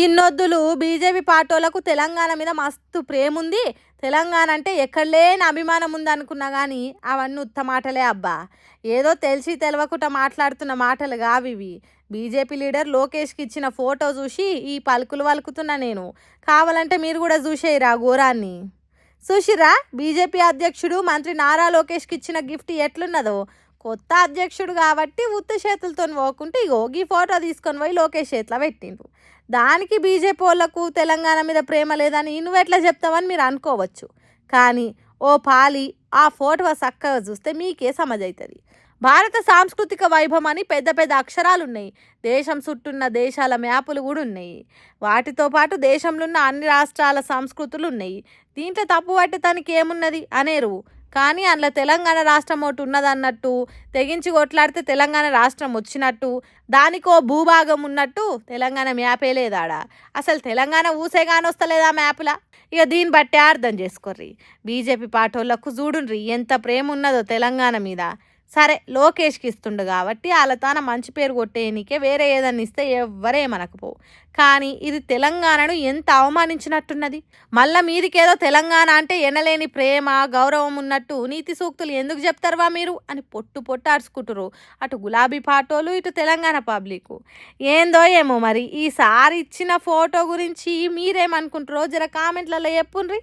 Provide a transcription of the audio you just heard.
ఇన్నొద్దులు BJP పార్టోళ్లకు Telangana మీద మస్తు ప్రేమ ఉంది. తెలంగాణ అంటే ఎక్కడ లేని అభిమానం ఉందనుకున్నా కానీ అవన్నీ ఉత్త మాటలే అబ్బా. ఏదో తెలిసి తెలవకుండా మాట్లాడుతున్న మాటలు కావివి. బీజేపీ లీడర్ లోకేష్కి ఇచ్చిన ఫోటో చూసి ఈ పలుకులు వలుకుతున్నా నేను. కావాలంటే మీరు కూడా చూసేయరా ఘోరాన్ని. చూసిరా బీజేపీ అధ్యక్షుడు మంత్రి నారా లోకేష్కి ఇచ్చిన గిఫ్ట్ ఎట్లున్నదో. కొత్త అధ్యక్షుడు కాబట్టి ఉత్త చేతులతో పోకుంటే ఇగో ఈ ఫోటో తీసుకొని పోయి లోకేష్ చేతిలో పెట్టిండ్రు. దానికి బీజేపీ వాళ్ళకు తెలంగాణ మీద ప్రేమ లేదని నువ్వెట్లా చెప్తావని మీరు అనుకోవచ్చు. కానీ ఓ పాలి ఆ ఫోటో చక్కగా చూస్తే మీకే సమజవుతుంది. భారత సాంస్కృతిక వైభవం అని పెద్ద పెద్ద అక్షరాలు ఉన్నాయి. దేశం చుట్టూన్న దేశాల మ్యాపులు కూడా ఉన్నాయి. వాటితో పాటు దేశంలో ఉన్న అన్ని రాష్ట్రాల సంస్కృతులు ఉన్నాయి. దీంట్లో తప్పు పట్టడానికి ఏమున్నది అనేరు. కానీ అందులో తెలంగాణ రాష్ట్రం ఒకటి ఉన్నదన్నట్టు, తెగించి కొట్లాడితే తెలంగాణ రాష్ట్రం వచ్చినట్టు, దానికో భూభాగం ఉన్నట్టు తెలంగాణ మ్యాపే లేదాడ. అసలు తెలంగాణ ఊసేగాని వస్తలేదా మ్యాప్లా. ఇక దీన్ని బట్టే అర్థం చేసుకోర్రి. బీజేపీ పార్టీలకు చూడుండ్రి ఎంత ప్రేమ ఉన్నదో తెలంగాణ మీద. సరే లోకేష్కి ఇస్తుండు కాబట్టి వాళ్ళ తాన మంచి పేరు కొట్టేయనికే వేరే ఏదన్నా ఇస్తే ఎవ్వరేమనకపో. కానీ ఇది తెలంగాణను ఎంత అవమానించినట్టున్నది. మళ్ళా మీదికేదో తెలంగాణ అంటే ఎనలేని ప్రేమ గౌరవం ఉన్నట్టు నీతి సూక్తులు ఎందుకు చెప్తారువా మీరు అని పొట్టు పొట్టు అరుచుకుంటారు అటు గులాబీ పాటోలు ఇటు తెలంగాణ పబ్లిక్. ఏందో ఏమో మరి ఈసారి ఇచ్చిన ఫోటో గురించి మీరేమనుకుంటారో జర కామెంట్లలో చెప్పుండ్రి.